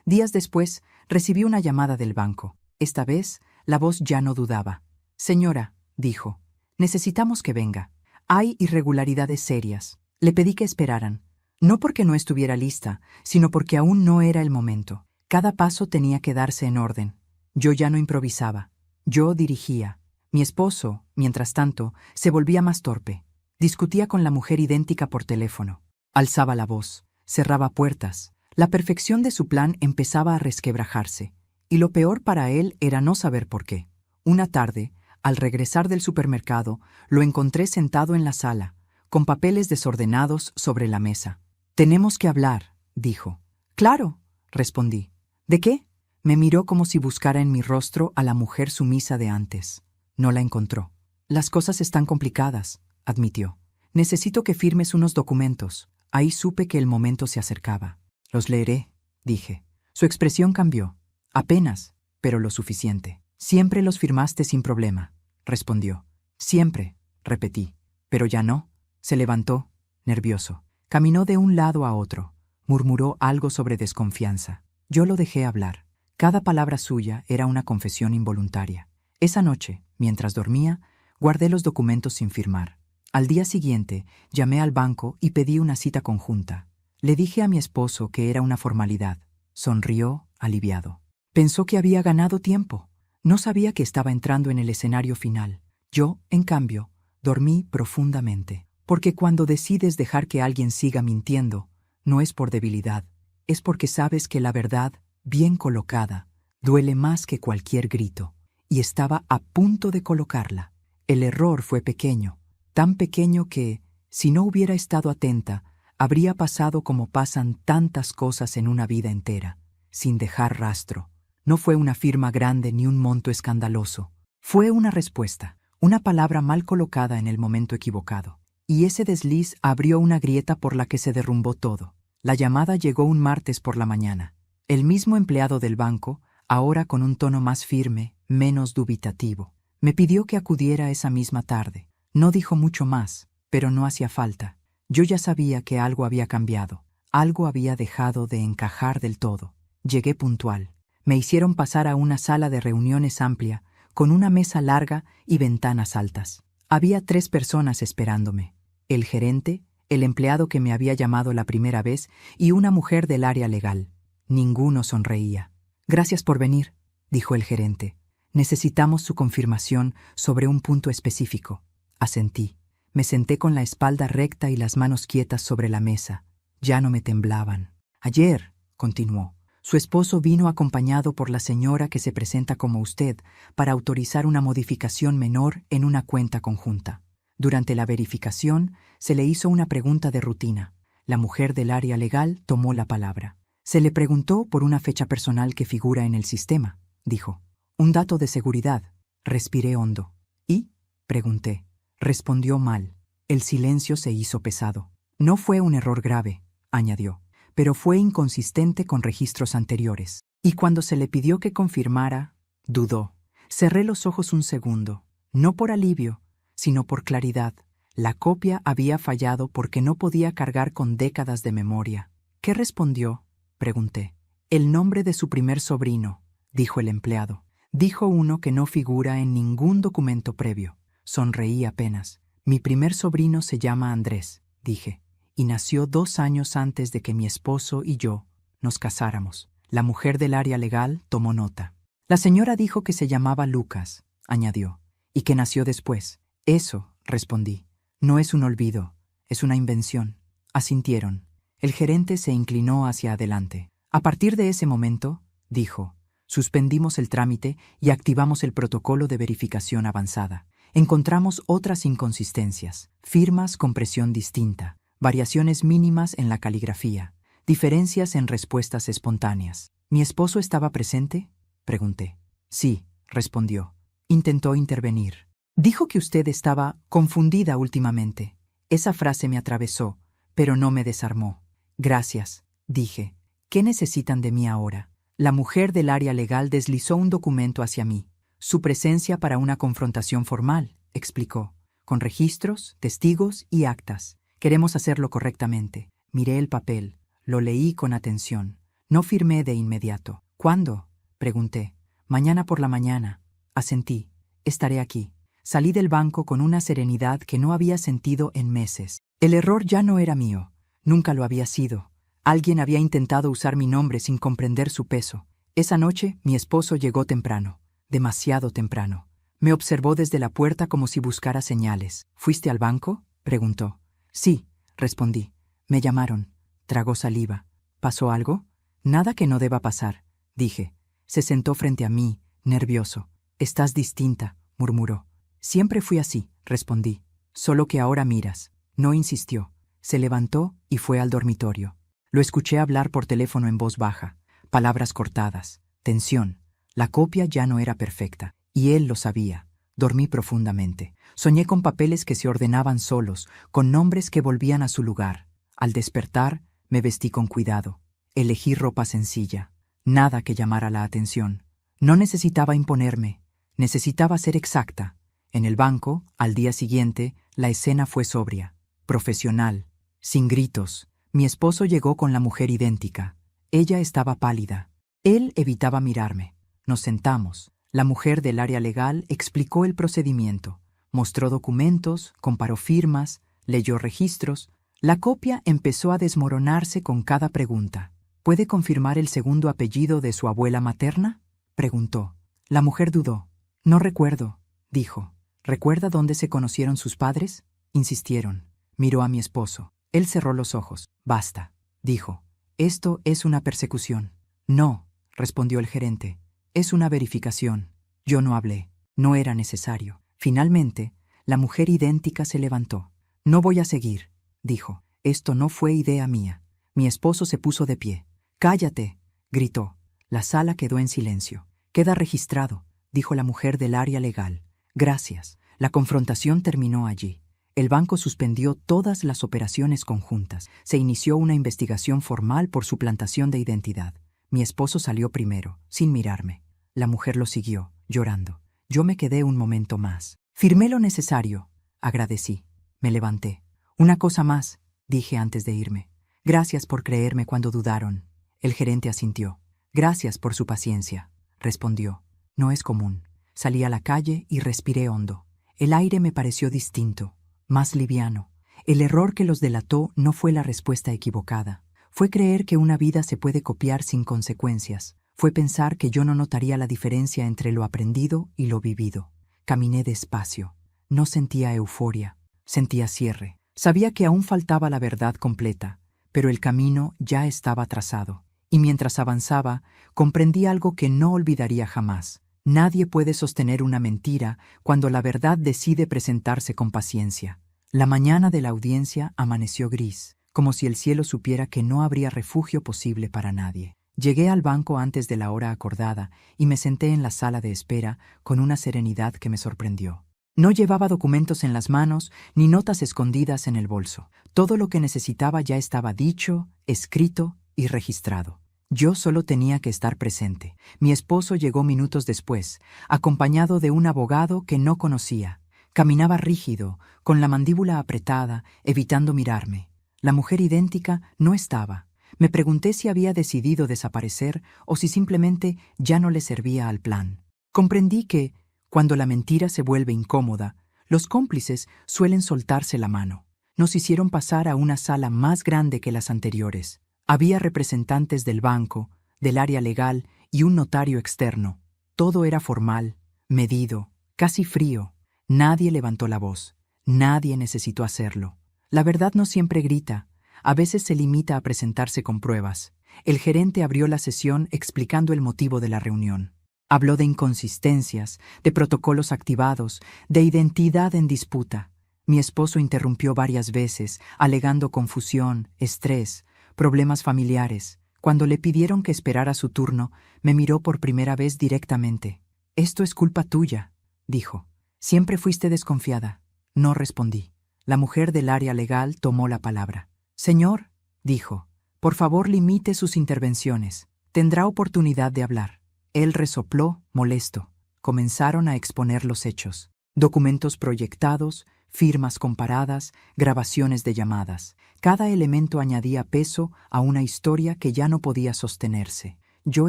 Días después, recibí una llamada del banco. Esta vez, la voz ya no dudaba. Señora, dijo, necesitamos que venga. Hay irregularidades serias. Le pedí que esperaran. No porque no estuviera lista, sino porque aún no era el momento. Cada paso tenía que darse en orden. Yo ya no improvisaba. Yo dirigía. Mi esposo, mientras tanto, se volvía más torpe. Discutía con la mujer idéntica por teléfono. Alzaba la voz, cerraba puertas. La perfección de su plan empezaba a resquebrajarse. Y lo peor para él era no saber por qué. Una tarde, al regresar del supermercado, lo encontré sentado en la sala, con papeles desordenados sobre la mesa. «Tenemos que hablar», dijo. «Claro», respondí. «¿De qué?». Me miró como si buscara en mi rostro a la mujer sumisa de antes. No la encontró. «Las cosas están complicadas», admitió. «Necesito que firmes unos documentos». Ahí supe que el momento se acercaba. «Los leeré», dije. Su expresión cambió. «Apenas, pero lo suficiente». «Siempre los firmaste sin problema», respondió. «Siempre», repetí. «Pero ya no». Se levantó, nervioso. Caminó de un lado a otro. Murmuró algo sobre desconfianza. Yo lo dejé hablar. Cada palabra suya era una confesión involuntaria. Esa noche, mientras dormía, guardé los documentos sin firmar. Al día siguiente, llamé al banco y pedí una cita conjunta. Le dije a mi esposo que era una formalidad. Sonrió, aliviado. Pensó que había ganado tiempo. No sabía que estaba entrando en el escenario final. Yo, en cambio, dormí profundamente. Porque cuando decides dejar que alguien siga mintiendo, no es por debilidad, es porque sabes que la verdad, bien colocada, duele más que cualquier grito. Y estaba a punto de colocarla. El error fue pequeño, tan pequeño que, si no hubiera estado atenta, habría pasado como pasan tantas cosas en una vida entera, sin dejar rastro. No fue una firma grande ni un monto escandaloso. Fue una respuesta, una palabra mal colocada en el momento equivocado. Y ese desliz abrió una grieta por la que se derrumbó todo. La llamada llegó un martes por la mañana. El mismo empleado del banco, ahora con un tono más firme, menos dubitativo, me pidió que acudiera esa misma tarde. No dijo mucho más, pero no hacía falta. Yo ya sabía que algo había cambiado. Algo había dejado de encajar del todo. Llegué puntual. Me hicieron pasar a una sala de reuniones amplia, con una mesa larga y ventanas altas. Había 3 personas esperándome. El gerente, el empleado que me había llamado la primera vez y una mujer del área legal. Ninguno sonreía. «Gracias por venir», dijo el gerente. «Necesitamos su confirmación sobre un punto específico». Asentí. Me senté con la espalda recta y las manos quietas sobre la mesa. Ya no me temblaban. «Ayer», continuó, «su esposo vino acompañado por la señora que se presenta como usted para autorizar una modificación menor en una cuenta conjunta. Durante la verificación, se le hizo una pregunta de rutina. La mujer del área legal tomó la palabra. Se le preguntó por una fecha personal que figura en el sistema, dijo. Un dato de seguridad. Respiré hondo. ¿Y? Pregunté. Respondió mal. El silencio se hizo pesado. No fue un error grave, añadió, pero fue inconsistente con registros anteriores. Y cuando se le pidió que confirmara, dudó. Cerré los ojos un segundo, no por alivio, sino por claridad. La copia había fallado porque no podía cargar con décadas de memoria. ¿Qué respondió?, pregunté. El nombre de su primer sobrino, dijo el empleado. Dijo uno que no figura en ningún documento previo. Sonreí apenas. Mi primer sobrino se llama Andrés, dije, y nació 2 años antes de que mi esposo y yo nos casáramos. La mujer del área legal tomó nota. La señora dijo que se llamaba Lucas, añadió, y que nació después. Eso, respondí. No es un olvido, es una invención. Asintieron. El gerente se inclinó hacia adelante. A partir de ese momento, dijo, suspendimos el trámite y activamos el protocolo de verificación avanzada. Encontramos otras inconsistencias, firmas con presión distinta, variaciones mínimas en la caligrafía, diferencias en respuestas espontáneas. ¿Mi esposo estaba presente?, pregunté. Sí, respondió. Intentó intervenir. Dijo que usted estaba confundida últimamente. Esa frase me atravesó, pero no me desarmó. Gracias, dije. ¿Qué necesitan de mí ahora? La mujer del área legal deslizó un documento hacia mí. Su presencia para una confrontación formal, explicó, con registros, testigos y actas. Queremos hacerlo correctamente. Miré el papel, Lo leí con atención. No firmé de inmediato. ¿Cuándo? Pregunté. Mañana por la mañana. Asentí. Estaré aquí. Salí del banco con una serenidad que no había sentido en meses. El error ya no era mío. Nunca lo había sido. Alguien había intentado usar mi nombre sin comprender su peso. Esa noche, mi esposo llegó temprano. Demasiado temprano. Me observó desde la puerta como si buscara señales. ¿Fuiste al banco?, preguntó. Sí, respondí. Me llamaron. Tragó saliva. ¿Pasó algo? Nada que no deba pasar, dije. Se sentó frente a mí, nervioso. Estás distinta, murmuró. Siempre fui así, respondí. Solo que ahora miras. No insistió. Se levantó y fue al dormitorio. Lo escuché hablar por teléfono en voz baja. Palabras cortadas. Tensión. La copia ya no era perfecta. Y él lo sabía. Dormí profundamente. Soñé con papeles que se ordenaban solos, con nombres que volvían a su lugar. Al despertar, me vestí con cuidado. Elegí ropa sencilla. Nada que llamara la atención. No necesitaba imponerme. Necesitaba ser exacta. En el banco, al día siguiente, la escena fue sobria, profesional, sin gritos. Mi esposo llegó con la mujer idéntica. Ella estaba pálida. Él evitaba mirarme. Nos sentamos. La mujer del área legal explicó el procedimiento. Mostró documentos, comparó firmas, leyó registros. La copia empezó a desmoronarse con cada pregunta. ¿Puede confirmar el segundo apellido de su abuela materna?, preguntó. La mujer dudó. No recuerdo, dijo. ¿Recuerda dónde se conocieron sus padres?, insistieron. Miró a mi esposo. Él cerró los ojos. Basta, dijo. Esto es una persecución. No, respondió el gerente. Es una verificación. Yo no hablé. No era necesario. Finalmente, la mujer idéntica se levantó. No voy a seguir, dijo. Esto no fue idea mía. Mi esposo se puso de pie. «Cállate», gritó. La sala quedó en silencio. «Queda registrado», dijo la mujer del área legal. «Gracias». La confrontación terminó allí. El banco suspendió todas las operaciones conjuntas. Se inició una investigación formal por suplantación de identidad. Mi esposo salió primero, sin mirarme. La mujer lo siguió, llorando. Yo me quedé un momento más. Firmé lo necesario. Agradecí. Me levanté. Una cosa más, dije antes de irme. Gracias por creerme cuando dudaron. El gerente asintió. Gracias por su paciencia, respondió. No es común. Salí a la calle y respiré hondo. El aire me pareció distinto, más liviano. El error que los delató no fue la respuesta equivocada. Fue creer que una vida se puede copiar sin consecuencias. Fue pensar que yo no notaría la diferencia entre lo aprendido y lo vivido. Caminé despacio. No sentía euforia. Sentía cierre. Sabía que aún faltaba la verdad completa, pero el camino ya estaba trazado. Y mientras avanzaba, comprendí algo que no olvidaría jamás. Nadie puede sostener una mentira cuando la verdad decide presentarse con paciencia. La mañana de la audiencia amaneció gris, como si el cielo supiera que no habría refugio posible para nadie. Llegué al banco antes de la hora acordada y me senté en la sala de espera con una serenidad que me sorprendió. No llevaba documentos en las manos ni notas escondidas en el bolso. Todo lo que necesitaba ya estaba dicho, escrito y registrado. Yo solo tenía que estar presente. Mi esposo llegó minutos después, acompañado de un abogado que no conocía. Caminaba rígido, con la mandíbula apretada, evitando mirarme. La mujer idéntica no estaba. Me pregunté si había decidido desaparecer o si simplemente ya no le servía al plan. Comprendí que, cuando la mentira se vuelve incómoda, los cómplices suelen soltarse la mano. Nos hicieron pasar a una sala más grande que las anteriores. Había representantes del banco, del área legal y un notario externo. Todo era formal, medido, casi frío. Nadie levantó la voz. Nadie necesitó hacerlo. La verdad no siempre grita. A veces se limita a presentarse con pruebas. El gerente abrió la sesión explicando el motivo de la reunión. Habló de inconsistencias, de protocolos activados, de identidad en disputa. Mi esposo interrumpió varias veces, alegando confusión, estrés, problemas familiares. Cuando le pidieron que esperara su turno, me miró por primera vez directamente. «Esto es culpa tuya», dijo. «Siempre fuiste desconfiada». No respondí. La mujer del área legal tomó la palabra. «Señor», dijo, «por favor limite sus intervenciones. Tendrá oportunidad de hablar». Él resopló, molesto. Comenzaron a exponer los hechos. Documentos proyectados, firmas comparadas, grabaciones de llamadas. Cada elemento añadía peso a una historia que ya no podía sostenerse. Yo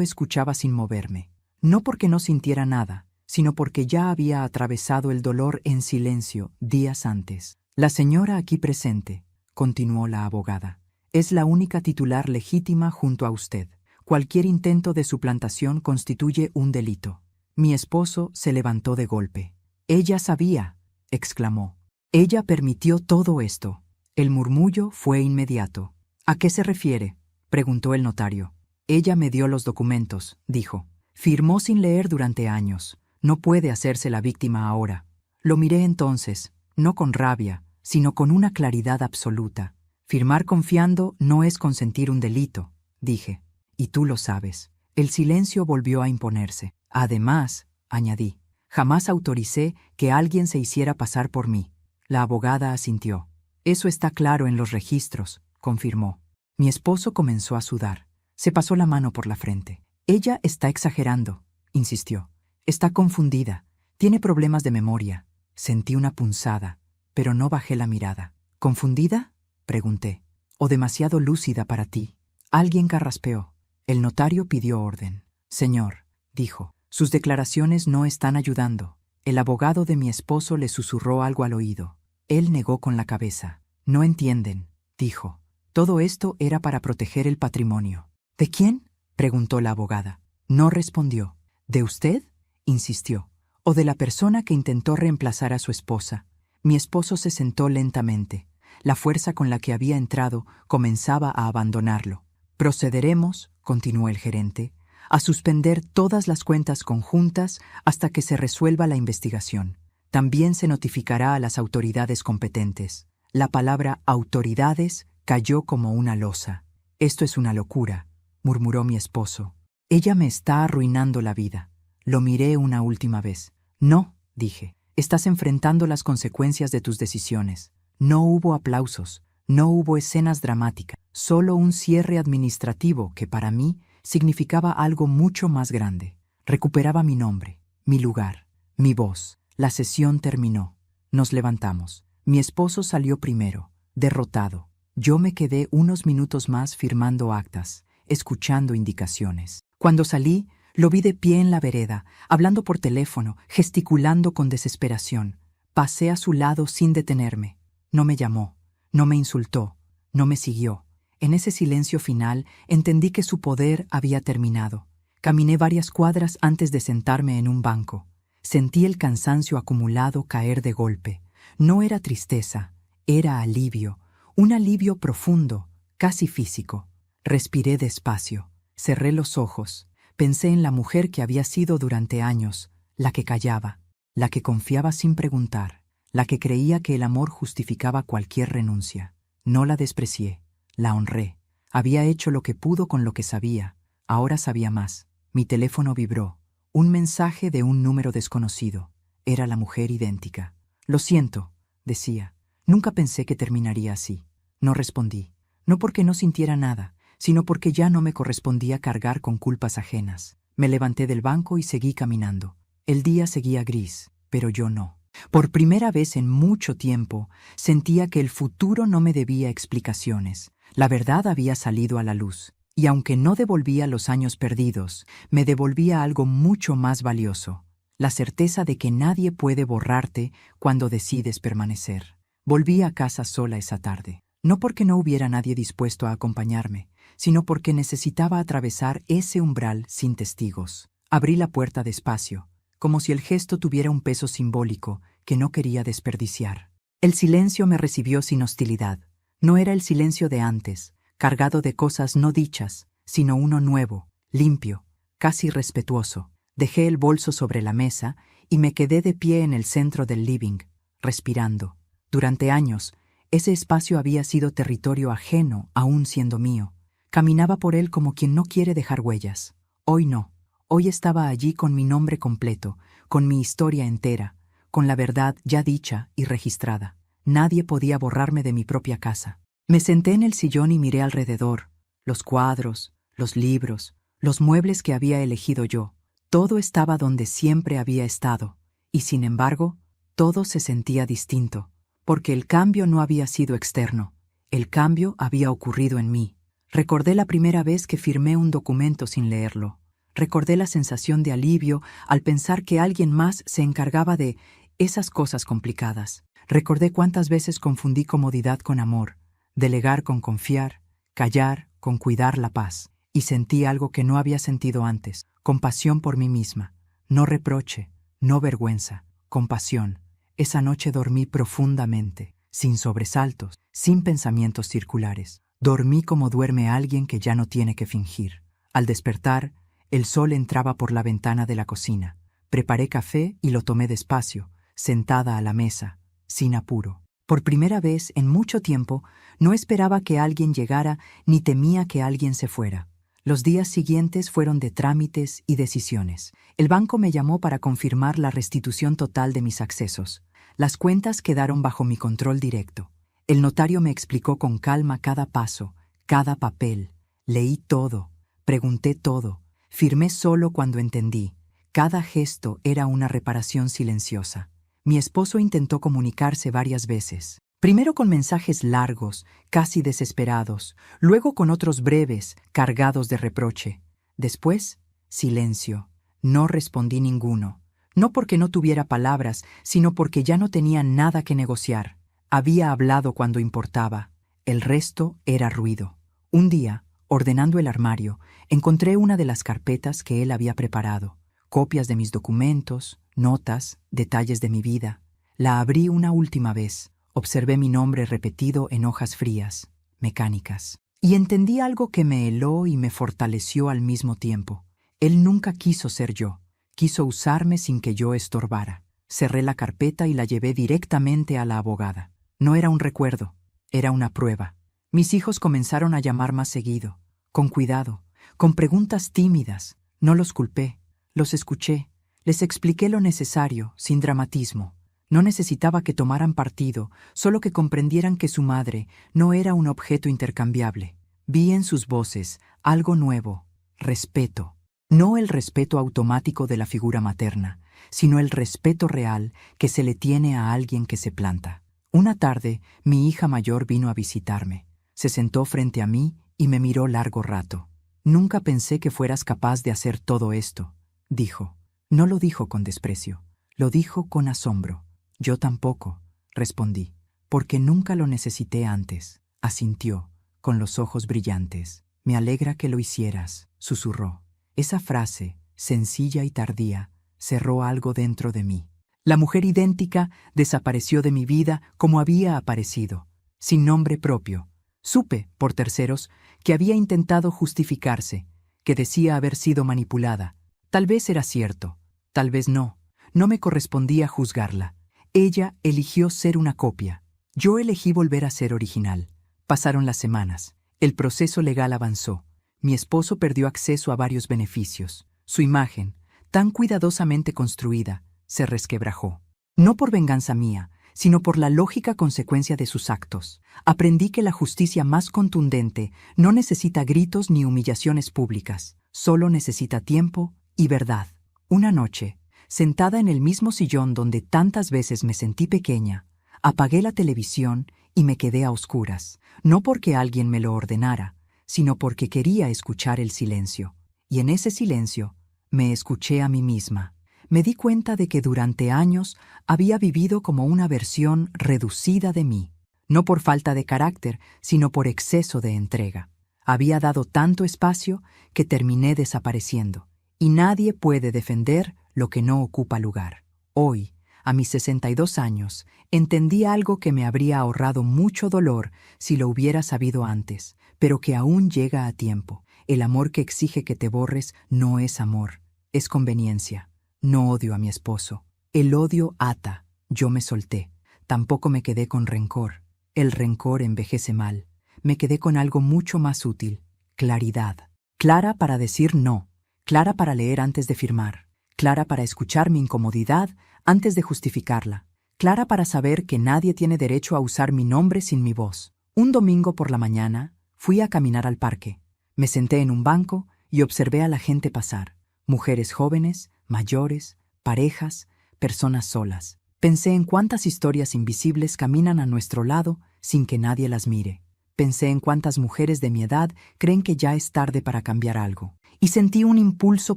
escuchaba sin moverme, no porque no sintiera nada, sino porque ya había atravesado el dolor en silencio días antes. La señora aquí presente, continuó la abogada, es la única titular legítima junto a usted. Cualquier intento de suplantación constituye un delito. Mi esposo se levantó de golpe. Ella sabía, exclamó. Ella permitió todo esto. El murmullo fue inmediato. ¿A qué se refiere?, preguntó el notario. Ella me dio los documentos, dijo. Firmó sin leer durante años. No puede hacerse la víctima ahora. Lo miré entonces, no con rabia, sino con una claridad absoluta. Firmar confiando no es consentir un delito, dije. Y tú lo sabes. El silencio volvió a imponerse. Además, añadí, jamás autoricé que alguien se hiciera pasar por mí. La abogada asintió. Eso está claro en los registros, confirmó. Mi esposo comenzó a sudar. Se pasó la mano por la frente. Ella está exagerando, insistió. Está confundida. Tiene problemas de memoria. Sentí una punzada, pero no bajé la mirada. ¿Confundida?, pregunté. ¿O demasiado lúcida para ti? Alguien carraspeó. El notario pidió orden. Señor, dijo, sus declaraciones no están ayudando. El abogado de mi esposo le susurró algo al oído. Él negó con la cabeza. No entienden, dijo. Todo esto era para proteger el patrimonio. ¿De quién?, preguntó la abogada. No respondió. ¿De usted?, insistió. ¿O de la persona que intentó reemplazar a su esposa? Mi esposo se sentó lentamente. La fuerza con la que había entrado comenzaba a abandonarlo. Procederemos, continuó el gerente, a suspender todas las cuentas conjuntas hasta que se resuelva la investigación. También se notificará a las autoridades competentes. La palabra autoridades cayó como una losa. Esto es una locura, murmuró mi esposo. Ella me está arruinando la vida. Lo miré una última vez. No, dije, estás enfrentando las consecuencias de tus decisiones. No hubo aplausos, no hubo escenas dramáticas, solo un cierre administrativo que para mí significaba algo mucho más grande. Recuperaba mi nombre, mi lugar, mi voz. La sesión terminó. Nos levantamos. Mi esposo salió primero, derrotado. Yo me quedé unos minutos más firmando actas, escuchando indicaciones. Cuando salí, lo vi de pie en la vereda, hablando por teléfono, gesticulando con desesperación. Pasé a su lado sin detenerme. No me llamó, no me insultó, no me siguió. En ese silencio final entendí que su poder había terminado. Caminé varias cuadras antes de sentarme en un banco. Sentí el cansancio acumulado caer de golpe. No era tristeza, era alivio, un alivio profundo, casi físico. Respiré despacio, cerré los ojos, pensé en la mujer que había sido durante años, la que callaba, la que confiaba sin preguntar, la que creía que el amor justificaba cualquier renuncia. No la desprecié, la honré. Había hecho lo que pudo con lo que sabía, ahora sabía más. Mi teléfono vibró. Un mensaje de un número desconocido. Era la mujer idéntica. Lo siento, decía. Nunca pensé que terminaría así. No respondí. No porque no sintiera nada, sino porque ya no me correspondía cargar con culpas ajenas. Me levanté del banco y seguí caminando. El día seguía gris, pero yo no. Por primera vez en mucho tiempo, sentía que el futuro no me debía explicaciones. La verdad había salido a la luz. Y aunque no devolvía los años perdidos, me devolvía algo mucho más valioso, la certeza de que nadie puede borrarte cuando decides permanecer. Volví a casa sola esa tarde, no porque no hubiera nadie dispuesto a acompañarme, sino porque necesitaba atravesar ese umbral sin testigos. Abrí la puerta despacio, como si el gesto tuviera un peso simbólico que no quería desperdiciar. El silencio me recibió sin hostilidad. No era el silencio de antes, cargado de cosas no dichas, sino uno nuevo, limpio, casi respetuoso. Dejé el bolso sobre la mesa y me quedé de pie en el centro del living, respirando. Durante años, ese espacio había sido territorio ajeno, aún siendo mío. Caminaba por él como quien no quiere dejar huellas. Hoy no. Hoy estaba allí con mi nombre completo, con mi historia entera, con la verdad ya dicha y registrada. Nadie podía borrarme de mi propia casa. Me senté en el sillón y miré alrededor, los cuadros, los libros, los muebles que había elegido yo. Todo estaba donde siempre había estado, y sin embargo, todo se sentía distinto, porque el cambio no había sido externo, el cambio había ocurrido en mí. Recordé la primera vez que firmé un documento sin leerlo. Recordé la sensación de alivio al pensar que alguien más se encargaba de esas cosas complicadas. Recordé cuántas veces confundí comodidad con amor, delegar con confiar, callar con cuidar la paz. Y sentí algo que no había sentido antes, compasión por mí misma. No reproche, no vergüenza, compasión. Esa noche dormí profundamente, sin sobresaltos, sin pensamientos circulares. Dormí como duerme alguien que ya no tiene que fingir. Al despertar, el sol entraba por la ventana de la cocina. Preparé café y lo tomé despacio, sentada a la mesa, sin apuro. Por primera vez en mucho tiempo, no esperaba que alguien llegara ni temía que alguien se fuera. Los días siguientes fueron de trámites y decisiones. El banco me llamó para confirmar la restitución total de mis accesos. Las cuentas quedaron bajo mi control directo. El notario me explicó con calma cada paso, cada papel. Leí todo, pregunté todo, firmé solo cuando entendí. Cada gesto era una reparación silenciosa. Mi esposo intentó comunicarse varias veces. Primero con mensajes largos, casi desesperados, luego con otros breves, cargados de reproche. Después, silencio. No respondí ninguno. No porque no tuviera palabras, sino porque ya no tenía nada que negociar. Había hablado cuando importaba. El resto era ruido. Un día, ordenando el armario, encontré una de las carpetas que él había preparado. Copias de mis documentos, notas, detalles de mi vida. La abrí una última vez. Observé mi nombre repetido en hojas frías, mecánicas, y entendí algo que me heló y me fortaleció al mismo tiempo. Él nunca quiso ser yo, quiso usarme sin que yo estorbara. Cerré la carpeta y la llevé directamente a la abogada. No era un recuerdo, era una prueba. Mis hijos comenzaron a llamar más seguido, con cuidado, con preguntas tímidas. No los culpé, los escuché, les expliqué lo necesario, sin dramatismo. No necesitaba que tomaran partido, solo que comprendieran que su madre no era un objeto intercambiable. Vi en sus voces algo nuevo, respeto. No el respeto automático de la figura materna, sino el respeto real que se le tiene a alguien que se planta. Una tarde, mi hija mayor vino a visitarme. Se sentó frente a mí y me miró largo rato. «Nunca pensé que fueras capaz de hacer todo esto», dijo. No lo dijo con desprecio, lo dijo con asombro. «Yo tampoco», respondí, «porque nunca lo necesité antes», asintió, con los ojos brillantes. «Me alegra que lo hicieras», susurró. Esa frase, sencilla y tardía, cerró algo dentro de mí. La mujer idéntica desapareció de mi vida como había aparecido, sin nombre propio. Supe, por terceros, que había intentado justificarse, que decía haber sido manipulada. Tal vez era cierto, tal vez no. No me correspondía juzgarla. Ella eligió ser una copia. Yo elegí volver a ser original. Pasaron las semanas. El proceso legal avanzó. Mi esposo perdió acceso a varios beneficios. Su imagen, tan cuidadosamente construida, se resquebrajó. No por venganza mía, sino por la lógica consecuencia de sus actos. Aprendí que la justicia más contundente no necesita gritos ni humillaciones públicas. Solo necesita tiempo y verdad. Una noche, sentada en el mismo sillón donde tantas veces me sentí pequeña, apagué la televisión y me quedé a oscuras, no porque alguien me lo ordenara, sino porque quería escuchar el silencio. Y en ese silencio me escuché a mí misma. Me di cuenta de que durante años había vivido como una versión reducida de mí, no por falta de carácter, sino por exceso de entrega. Había dado tanto espacio que terminé desapareciendo, y nadie puede defender lo que no ocupa lugar. Hoy, a mis 62 años, entendí algo que me habría ahorrado mucho dolor si lo hubiera sabido antes, pero que aún llega a tiempo. El amor que exige que te borres no es amor, es conveniencia. No odio a mi esposo. El odio ata. Yo me solté. Tampoco me quedé con rencor. El rencor envejece mal. Me quedé con algo mucho más útil. Claridad. Clara para decir no. Clara para leer antes de firmar. Clara para escuchar mi incomodidad antes de justificarla. Clara para saber que nadie tiene derecho a usar mi nombre sin mi voz. Un domingo por la mañana fui a caminar al parque. Me senté en un banco y observé a la gente pasar. Mujeres jóvenes, mayores, parejas, personas solas. Pensé en cuántas historias invisibles caminan a nuestro lado sin que nadie las mire. Pensé en cuántas mujeres de mi edad creen que ya es tarde para cambiar algo. Y sentí un impulso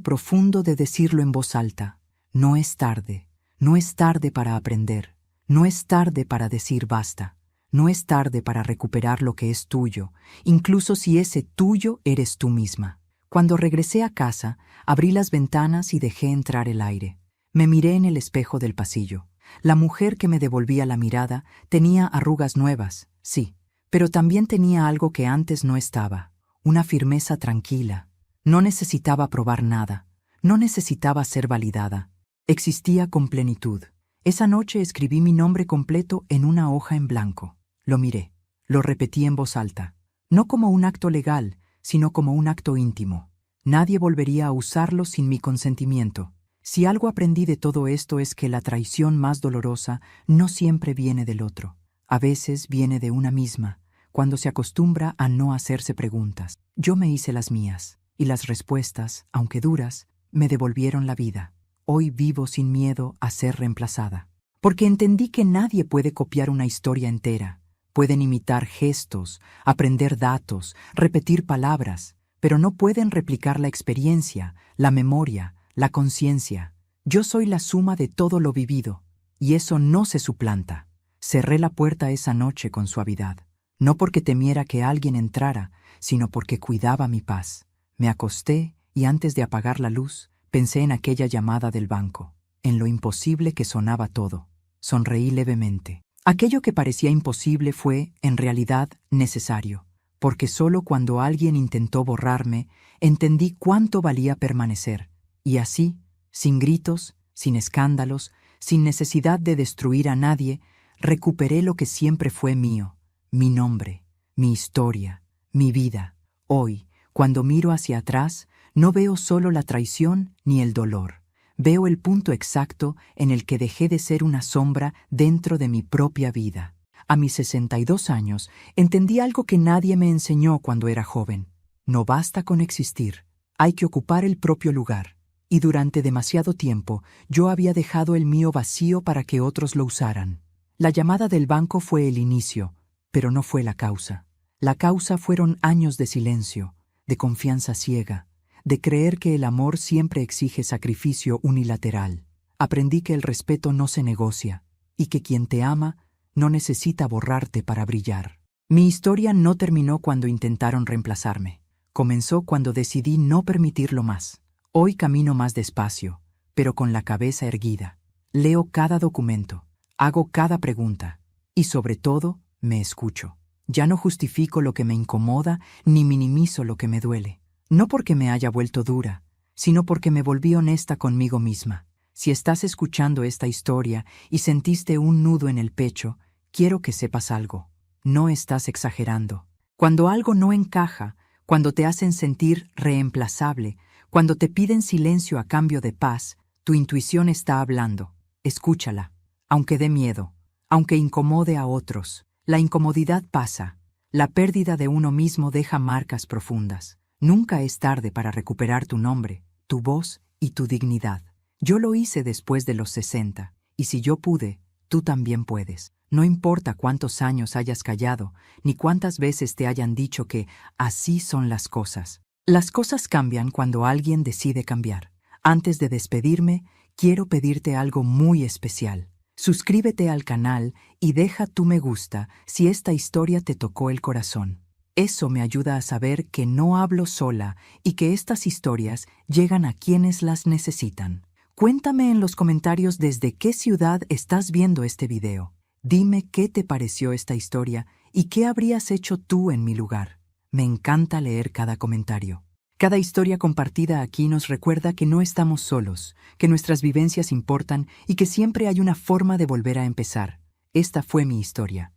profundo de decirlo en voz alta. No es tarde. No es tarde para aprender. No es tarde para decir basta. No es tarde para recuperar lo que es tuyo, incluso si ese tuyo eres tú misma. Cuando regresé a casa, abrí las ventanas y dejé entrar el aire. Me miré en el espejo del pasillo. La mujer que me devolvía la mirada tenía arrugas nuevas, sí, pero también tenía algo que antes no estaba, una firmeza tranquila. No necesitaba probar nada, no necesitaba ser validada. Existía con plenitud. Esa noche escribí mi nombre completo en una hoja en blanco. Lo miré, lo repetí en voz alta, no como un acto legal, sino como un acto íntimo. Nadie volvería a usarlo sin mi consentimiento. Si algo aprendí de todo esto es que la traición más dolorosa no siempre viene del otro. A veces viene de una misma, cuando se acostumbra a no hacerse preguntas. Yo me hice las mías, y las respuestas, aunque duras, me devolvieron la vida. Hoy vivo sin miedo a ser reemplazada. Porque entendí que nadie puede copiar una historia entera. Pueden imitar gestos, aprender datos, repetir palabras, pero no pueden replicar la experiencia, la memoria, la conciencia. Yo soy la suma de todo lo vivido, y eso no se suplanta. Cerré la puerta esa noche con suavidad, no porque temiera que alguien entrara, sino porque cuidaba mi paz. Me acosté y antes de apagar la luz, pensé en aquella llamada del banco, en lo imposible que sonaba todo. Sonreí levemente. Aquello que parecía imposible fue, en realidad, necesario, porque solo cuando alguien intentó borrarme, entendí cuánto valía permanecer. Y así, sin gritos, sin escándalos, sin necesidad de destruir a nadie, recuperé lo que siempre fue mío, mi nombre, mi historia, mi vida. Hoy, cuando miro hacia atrás, no veo solo la traición ni el dolor. Veo el punto exacto en el que dejé de ser una sombra dentro de mi propia vida. A mis 62 años, entendí algo que nadie me enseñó cuando era joven. No basta con existir, hay que ocupar el propio lugar. Y durante demasiado tiempo, yo había dejado el mío vacío para que otros lo usaran. La llamada del banco fue el inicio, pero no fue la causa. La causa fueron años de silencio, de confianza ciega, de creer que el amor siempre exige sacrificio unilateral. Aprendí que el respeto no se negocia, y que quien te ama no necesita borrarte para brillar. Mi historia no terminó cuando intentaron reemplazarme. Comenzó cuando decidí no permitirlo más. Hoy camino más despacio, pero con la cabeza erguida. Leo cada documento, hago cada pregunta, y sobre todo, me escucho. Ya no justifico lo que me incomoda ni minimizo lo que me duele. No porque me haya vuelto dura, sino porque me volví honesta conmigo misma. Si estás escuchando esta historia y sentiste un nudo en el pecho, quiero que sepas algo. No estás exagerando. Cuando algo no encaja, cuando te hacen sentir reemplazable, cuando te piden silencio a cambio de paz, tu intuición está hablando. Escúchala, aunque dé miedo, aunque incomode a otros. La incomodidad pasa. La pérdida de uno mismo deja marcas profundas. Nunca es tarde para recuperar tu nombre, tu voz y tu dignidad. Yo lo hice después de los 60, y si yo pude, tú también puedes. No importa cuántos años hayas callado, ni cuántas veces te hayan dicho que así son las cosas. Las cosas cambian cuando alguien decide cambiar. Antes de despedirme, quiero pedirte algo muy especial. Suscríbete al canal y deja tu me gusta si esta historia te tocó el corazón. Eso me ayuda a saber que no hablo sola y que estas historias llegan a quienes las necesitan. Cuéntame en los comentarios desde qué ciudad estás viendo este video. Dime qué te pareció esta historia y qué habrías hecho tú en mi lugar. Me encanta leer cada comentario. Cada historia compartida aquí nos recuerda que no estamos solos, que nuestras vivencias importan y que siempre hay una forma de volver a empezar. Esta fue mi historia.